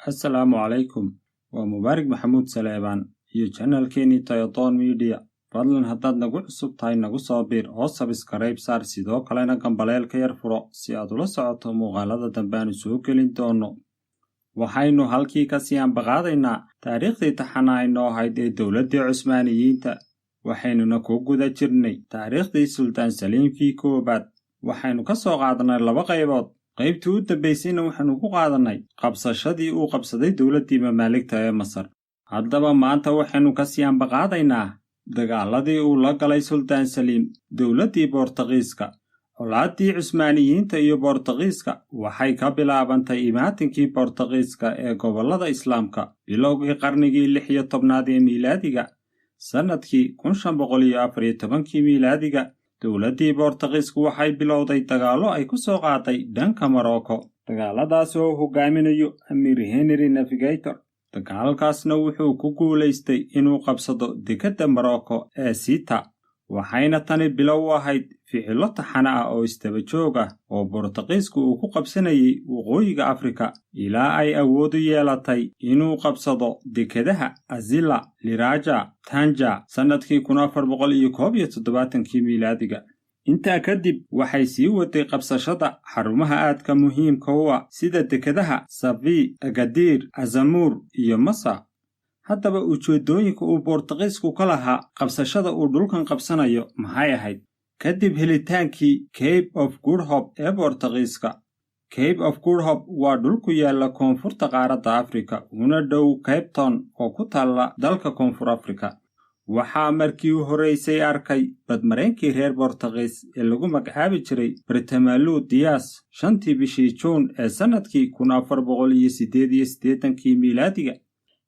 Assalaamu calaykum. Waa Mubaarak Maxamuud Saleebaan iyo channelkeennii Tayotoon Media. Fadlan haddaad nagu cusub tahay nagu soo biir oo subscribe saar sidoo kalena gambaleelka yar furo si aad ula socoto muuqaalada dambe aanu soo gelin doono. Waxaynu halkii ka sii ambaqaadaynaa taariikhdii taxanaa inoo ahayd ee dowladdii Cusmaaniyiinta. Waxaynuna ku guda jirnay taariikhdii Sultaan Saliimkii koobaad. Waxaynu ka soo qaadanay laba qaybood. qaybtii u dambaysayna waxaanu ku qaadanay qabsashadii uu qabsaday dowladdii mamaaligta ee Masar. Haddaba maanta waxaynu ka sii ambaqaadaynaa dagaaladii uu la galay Sultaan Saliim dowladdii Boortaqiiska. Colaaddii Cusmaaniyiinta iyo Boortaqiiska waxay ka bilaabantay imaatinkii Boortaqiiska ee gobollada Islaamka bilowgii qarnigii 16aad ee miilaadiga. Sannadkii 1514 miilaadiga dowladdii Boortaqiisku waxay bilowday dagaallo ay ku soo qaaday dhanka Morocco. Dagaaladaas oo hogaaminayo Amiir Henry Navigator. Dagaalkaasna wuxuu ku guulaystay inuu qabsado dekedda Morocco ee Sita. Waxayna tani bilow u ahayd ficillo taxane ah oo istaba joog ah oo Boortaqiisku uu ku qabsanayay waqooyiga Afrika ilaa ay awood u yeelatay inuu qabsado dekedaha Azila, Liraja, Tanja sannadkii 1471 miilaadiga. Intaa kadib waxay sii waday qabsashada xarumaha aadka muhiimka u ah sida dekedaha Safi, Agadir, Azamur iyo Masa. Haddaba ujeedooyinka uu Boortaqiisku ka lahaa qabsashada uu dhulkan qabsanayo maxay ahayd? Kadib helitaankii Cape of Good Hope ee Boortaqiiska. Cape of Good Hope waa dhul ku yaalla koonfurta qaaradda Afrika una dhow Cape Town oo ku taalla dalka Koonfur Afrika. Waxaa markii u horreysay arkay badmareenkii reer Boortaqiis ee lagu magacaabi jiray Bartolomeu Dias 5tii bishii Juun ee sannadkii 1488 miilaadiga.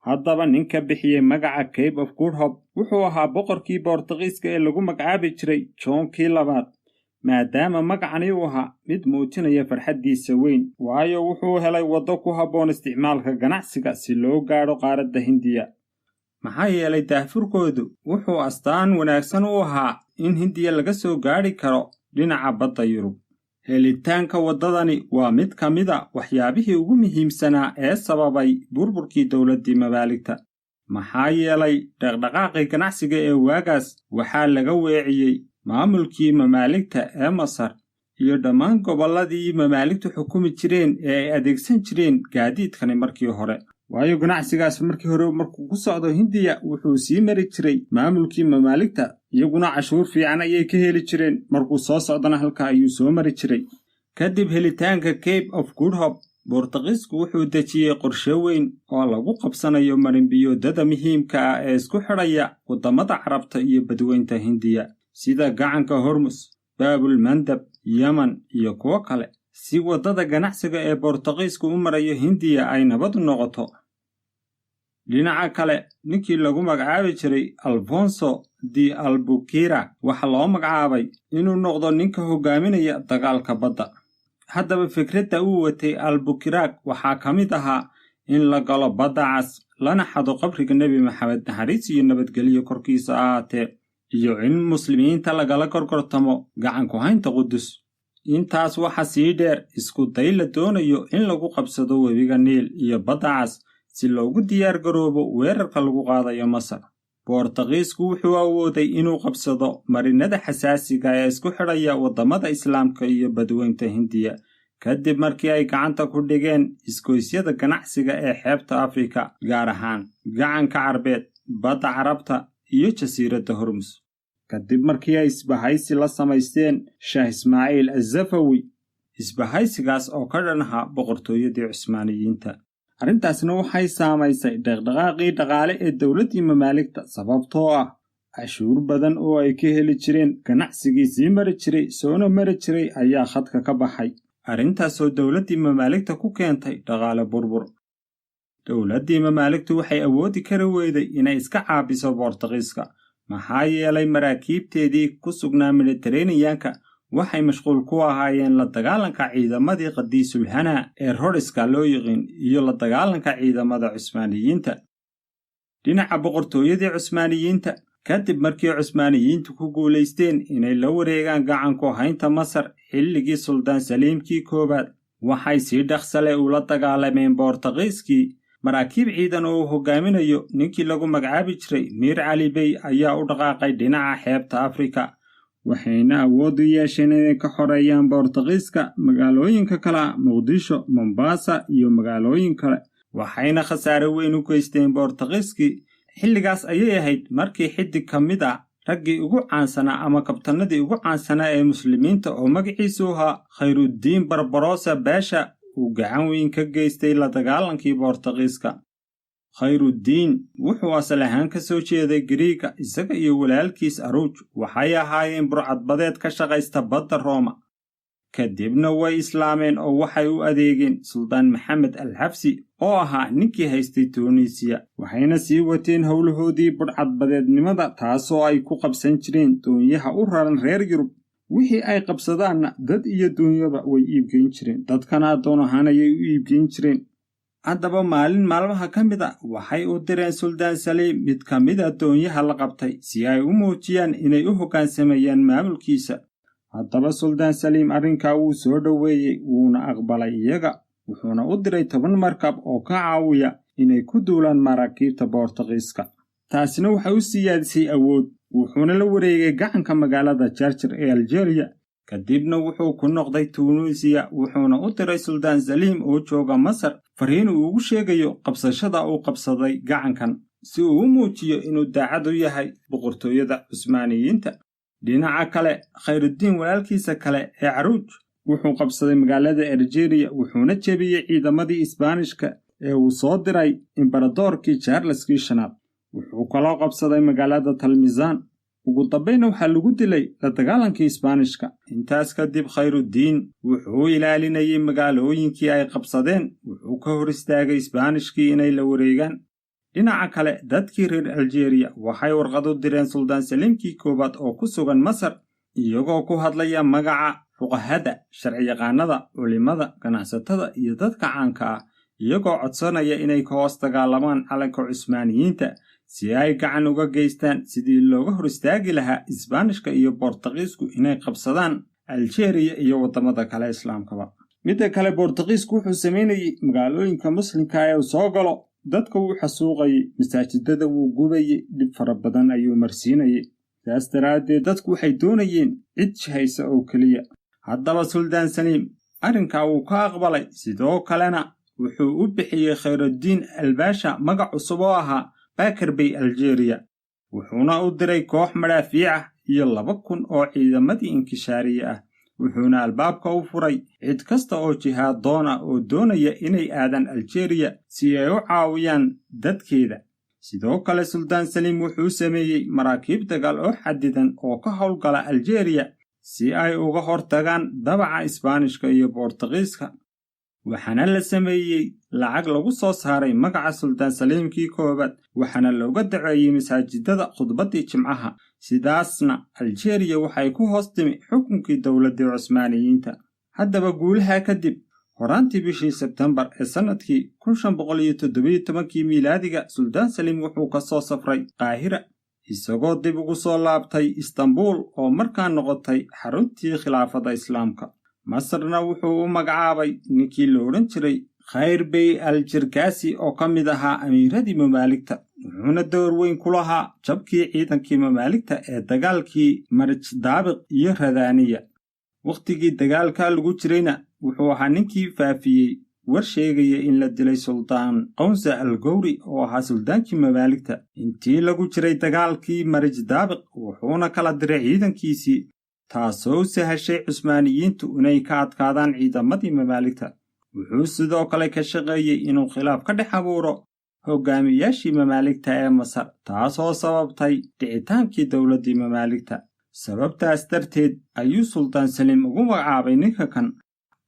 Haddaba ninka bixiyey magaca Cape of Good Hope wuxuu ahaa boqorkii Boortaqiiska ee lagu magacaabi jiray John-kii labaad, maadaama magacani uu ahaa mid muujinaya farxaddiisa weyn, waayo wuxuu helay waddo ku habboon isticmaalka ganacsiga si loo gaadho qaaradda Hindiya. Maxaa yeelay daahfurkoodu wuxuu astaan wanaagsan u ahaa in Hindiya laga soo gaadhi karo dhinaca badda Yurub. Helitaanka waddadani waa mid ka mid a waxyaabihii ugu muhiimsanaa ee sababay burburkii dowladdii mamaaligta. Maxaa yeelay dhaqdhaqaaqii ganacsiga ee waagaas waxaa laga weeciyey maamulkii mamaaligta ee Masar iyo dhammaan gobolladii mamaaligtu xukumi jireen ee ay adeegsan jireen gaadiidkani markii hore. waayo ganacsigaas markii hore markuu ku socdo Hindiya wuxuu sii mari jiray maamulkii mamaaligta, iyaguna cashuur fiican ayay ka heli jireen, markuu soo socdana halka ayuu soo mari jiray. Kadib helitaanka Cape of Good Hope, Boortaqiisku wuxuu dejiyey qorshe weyn oo lagu qabsanayo marinbiyoodada muhiimka ah ee isku xidhaya waddamada Carabta iyo badweynta Hindiya sida gacanka Hormuz, Baabul Mandab, Yemen iyo kuwo kale, si waddada ganacsiga ee Boortaqiisku u marayo Hindiya ay nabad u noqoto. Dhinaca kale, ninkii lagu magacaabi jiray Alfonso de Albuquerque waxa loo magacaabay inuu noqdo ninka hogaaminaya dagaalka badda. Haddaba fikradda uu watay Albuquerque waxaa ka mid ahaa in la galo badda cas, lana xado qabriga Nebi Maxamed naxariis iyo nabadgelyo korkiisa ahaatee, iyo in muslimiinta lagala gorgortamo gacan ku haynta Qudus. Intaas waxa sii dheer isku day la doonayo in lagu qabsado webiga Niil iyo badda cas si loogu diyaar garoobo weerarka lagu qaadayo Masar. Boortaqiisku wuxuu awooday inuu qabsado marinada xasaasiga ee isku xidhaya waddamada Islaamka iyo badweynta Hindiya, kadib markii ay gacanta ku dhigeen isgoysyada ganacsiga ee xeebta Afrika, gaar ahaan gacanka Carbeed, badda Carabta iyo jasiiradda Hormuz. Kadib markii ay isbahaysi la samaysteen Shah Ismaaciil Az-Safawi, isbahaysigaas oo ka dhan ahaa boqortooyadii Cusmaaniyiinta. Arrintaasna waxay saamaysay dhaqdhaqaaqii dhaqaale ee dowladdii mamaaligta, sababtoo ah cashuur badan oo ay ka heli jireen ganacsigii sii mari jiray soona mari jiray ayaa khadka ka baxay. Arrintaasoo dowladdii mamaaligta ku keentay dhaqaale burbur. Dowladdii mamaaligtu waxay awoodi kari weyday inay iska caabiso Boortaqiiska, maxaa yeelay maraakiibteedii ku sugnaa Mediterranean-ka waxay mashquul ku ahaayeen la dagaalanka ciidamadii Qadiisul Hanaa ee Rhodhiska loo yiqiin iyo la dagaalanka ciidamada Cusmaaniyiinta. Dhinaca boqortooyadii Cusmaaniyiinta, kadib markii Cusmaaniyiintu ku guulaysteen inay la wareegaan gacan ku haynta Masar xilligii Sultaan Saliimkii koobaad, waxay si dhaqso leh ula dagaalameen Boortaqiiskii maraakiib ciidan oo uu hogaaminayo ninkii lagu magacaabi jiray Mir Cali Bey ayaa u dhaqaaqay dhinaca xeebta Afrika, waxayna awood u yeesheen inay ka xoreeyaan Boortaqiiska magaalooyinka kale Muqdisho, Mombasa iyo magaalooyin kale, waxayna khasaare weyn u geysteen Boortaqiiskii. xilligaas ayay ahayd markii xidig ka mid ah raggii ugu caansanaa ama kabtanadii ugu caansanaa ee muslimiinta oo magaciisu ahaa Khayrudiin Barbarossa Baasha uu gacan weyn ka geystay la dagaalankii Boortaqiiska. Khayrudiin wuxuu asal ahaan ka soo jeeday Giriiga, isaga iyo walaalkiis Aruuj waxay ahaayeen burcadbadeed ka shaqaysta badda Rooma. kadibna way islaameen oo waxay u adeegeen Suldaan Maxamed al-Xabsi oo ahaa ninkii haystay Tuuniisiya, waxayna sii wateen howlahoodii burcadbadeednimada, taasoo ay ku qabsan jireen doonyaha u raran reer Yurub. wixii ay qabsadaanna dad iyo duunyaba way iibgeyn jireen, dadkana addoon ahaan ayay u iibgeyn jireen. haddaba maalin maalmaha ka mid a waxay u direen Suldaan Saliim mid ka mid a doonyaha la qabtay si ay u muujiyaan inay u hoggaansamayaan maamulkiisa. haddaba Suldaan Saliim arrinkaa wuu soo dhoweeyey, wuuna aqbalay iyaga, wuxuuna u diray 10 markab oo ka caawiya inay ku duulaan maraakiibta Boortaqiiska. taasina waxay u siyaadisay awood, wuxuuna la wareegay gacanka magaalada Jarjar ee Algeria. kadibna wuxuu ku noqday Tuuniisiya, wuxuuna u diray Suldaan Saliim oo jooga Masar fariin uu ugu sheegayo qabsashada uu qabsaday gacankan, si uu u muujiyo inuu daacad u yahay boqortooyada Cusmaaniyiinta. dhinaca kale, Khayrudiin walaalkiisa kale ee Aruuj wuxuu qabsaday magaalada Algeria, wuxuuna jebiyey ciidamadii Isbaanishka ee uu soo diray Imbaradorkii Charleskii shanaad. wuxuu kaloo qabsaday magaalada Talmiisaan. ugu dambayna waxaa lagu dilay la dagaalankii Isbaanishka. intaas kadib Khayrudiin wuxuu ilaalinayay magaalooyinkii ay qabsadeen, wuxuu ka hor istaagay Isbaanishkii inay la wareegaan. dhinaca kale, dadkii reer Algeria waxay warqad u direen Suldaan Saliimkii koowaad oo ku sugan Masar, iyagoo ku hadlaya magaca fuqahada, sharciyaqaanada, culimada, ganacsatada iyo dadka caanka ah, iyagoo codsanaya inay ka hoos dagaalamaan calanka Cusmaaniyiinta si ay gacan uga geystaan sidii looga hor istaagi lahaa Isbaanishka iyo Boortaqiisku inay qabsadaan Algeria iyo waddamada kale Islaamkaba. midda kale, Boortaqiisku wuxuu samaynayay magaalooyinka muslimka ee uu soo galo, dadka wuu xasuuqayay, masaajidada wuu gubayay, dhib fara badan ayuu marsiinayay. saas daraaddeed dadku waxay doonayeen cid jihaysa oo keliya. haddaba Suldaan Saliim arrinkaa wuu ka aqbalay, sidoo kalena wuxuu u bixiyey Khayrudiin al-Baasha magac cusub oo ahaa Bakar Bey Algeria, wuxuuna u diray koox madaafiic ah iyo 2,000 oo ciidamadii inkishaariye ah, wuxuuna albaabka u furay cid kasta oo jihaad doona oo doonaya inay aadaan Algeria si ay u caawiyaan dadkeeda. sidoo kale, Suldaan Saliim wuxuu sameeyey maraakiib dagaal oo xadidan oo ka howlgala Algeria si ay uga hortagaan dabaca Isbaanishka iyo Boortaqiiska. waxaana la sameeyey lacag lagu soo saaray magaca Suldaan Saliimkii koowaad, waxaana looga daceeyey masaajidada khudbaddii Jimcaha. sidaasna Algeria waxay ku hoos timi xukunkii dowladdii Cusmaaniyiinta. haddaba guulaha kadib, horaantii bishii Sebtembar ee sannadkii 1517 miilaadiga, Suldaan Saliim wuxuu ka soo safray Qaahira, isagoo dib ugu soo laabtay Istanbul oo markaa noqotay xaruntii khilaafada Islaamka. Masarna wuxuu u magacaabay ninkii la odhan jiray Khayr Bey al-Jirkaasi oo ka mid ahaa amiiradii mamaaligta, wuxuuna door weyn ku lahaa jabkii ciidankii mamaaligta ee dagaalkii Marjdaabiq iyo Radaaniya. wakhtigii dagaalka lagu jirayna wuxuu ahaa ninkii faafiyey war sheegaya in la dilay Suldaan Qawnsa al-Gowri oo ahaa suldaankii mamaaligta intii lagu jiray dagaalkii Marjdaabiq, wuxuuna kala diray ciidankiisii, taasoo sahashay Cusmaaniyiintu inay ka adkaadaan ciidamadii mamaaligta. wuxuu sidoo kale ka shaqeeyey inuu khilaaf ka dhex abuuro hogaamiyaashii mamaaligta ee Masar, taasoo sababtay dhicitaankii dowladdii mamaaligta. sababtaas darteed ayuu Suldaan Saliim ugu magacaabay ninka kan.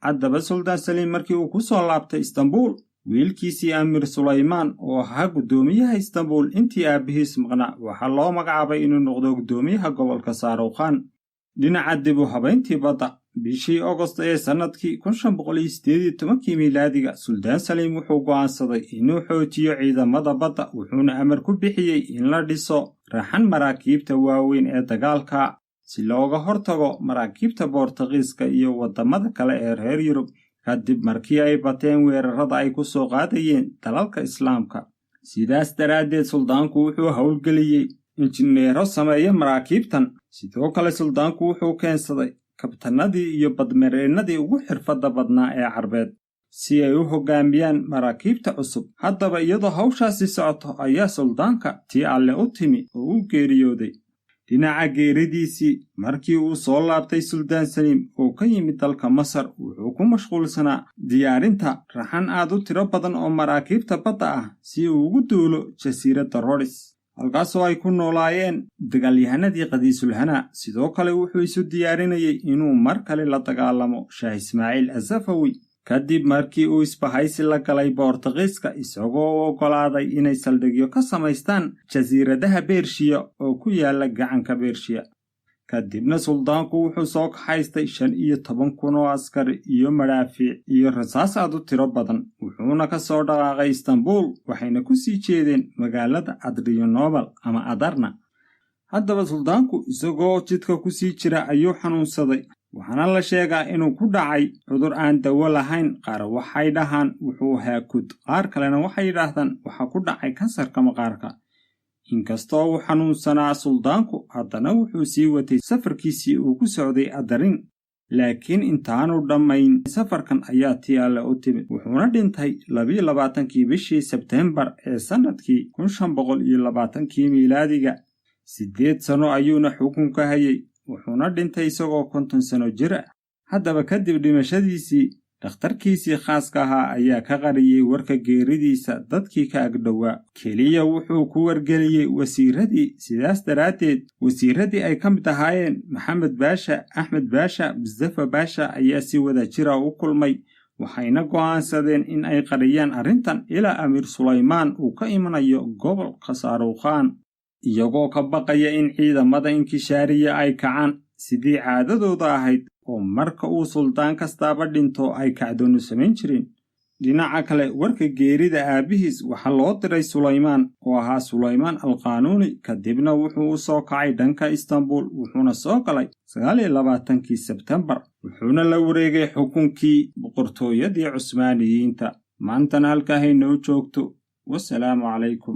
haddaba Suldaan Saliim markii uu ku soo laabtay Istanbul, wiilkiisii Amiir Sulaymaan oo ahaa guddoomiyaha Istanbul intii aabbihiis maqnaa, waxaa loo magacaabay inuu noqdo guddoomiyaha gobolka Saarukhaan. dhinaca dib u habayntii badda, bishii Agost ee sannadkii 1518 miilaadiga, Suldaan Saliim wuxuu go'aansaday inuu xoojiyo ciidamada badda, wuxuuna amar ku bixiyey in la dhiso raxan maraakiibta waaweyn ee dagaalka si looga hortago maraakiibta Boortaqiiska iyo waddamada kale ee reer Yurub, kadib markii ay bateen weerarada ay ku soo qaadayeen dalalka islaamka. sidaas daraaddeed suldaanku wuxuu howlgeliyey injineero sameeya maraakiibtan. sidoo kale suldaanku wuxuu keensaday kabtanadii iyo badmareennadii ugu xirfadda badnaa ee carbeed si ay u hoggaamiyaan maraakiibta cusub. haddaba iyadoo hawshaasi socoto ayaa suldaanka tii alle u timi oo u geeriyooday. dhinaca geeridiisii, markii uu soo laabtay suldaan saliim oo ka yimid dalka masar, wuxuu ku mashquulsanaa diyaarinta raxan aad u tiro badan oo maraakiibta badda ah si uu ugu duulo jasiiradda Rhodes, halkaasoo ay ku noolaayeen dagaalyahanadii qadiisulhanaa. sidoo kale wuxuu isu diyaarinayay inuu mar kale la dagaalamo shaah ismaaciil asafawi kadib markii uu isbahaysi la galay Boortaqiiska, isagoo u oggolaaday inay saldhigyo ka samaystaan jasiiradaha Beershiya oo ku yaala gacanka Beershiya. kadibna suldaanku wuxuu soo kaxaystay 15,000 oo askari iyo madhaafiic iyo rasaas aad u tiro badan, wuxuuna ka soo dhaqaaqay Istanbul, waxayna ku sii jeedeen magaalada Adrianople ama Adarna. haddaba suldaanku isagoo jidka ku sii jira ayuu xanuunsaday, waxaana la sheegaa inuu ku dhacay cudur aan dawo lahayn. qaar waxay dhahaan wuxuu haakud, qaar kalena waxay yidhaahdaan waxa ku dhacay kansarka maqaarka. inkastoo uu xanuunsanaa suldaanku, haddana wuxuu sii watay safarkiisii uu ku socday Adarin. laakiin intaanu dhammayn safarkan ayaa tii alle u timid, wuxuuna dhintay 22 bishii Sebteembar ee sannadkii 1520 miilaadiga. 8 sano ayuuna xukunka hayay, wuxuuna dhintay isagoo 50 sano jir ah. haddaba kadib dhimashadiisii, dhakhtarkiisii khaaska ahaa ayaa ka qariyey warka geeridiisa dadkii ka agdhowaa. keliya wuxuu ku wargeliyey wasiiradii. sidaas daraaddeed, wasiiradii ay ka mid ahaayeen Maxamed Baasha, Axmed Baasha, Mustafa Baasha ayaa si wada jira u kulmay, waxayna go'aansadeen in ay qariyaan arrintan ilaa Amiir Sulaymaan uu ka imanayo gobolka Saarukhaan, iyagoo ka baqaya in ciidamada inkishaariya ay kacaan sidii caadadooda ahayd oo marka uu suldaan kastaaba dhinto ay kacdoonu samayn jireen. dhinaca kale, warka geerida aabbihiis waxaa loo diray Sulaymaan oo ahaa Sulaymaan alqaanuuni. kadibna wuxuu u soo kacay dhanka Istanbul, wuxuuna soo galay 29 Sebtembar, wuxuuna la wareegay xukunkii boqortooyadii Cusmaaniyiinta. maantana halkaa haynoo joogto. wassalaamu calaykum.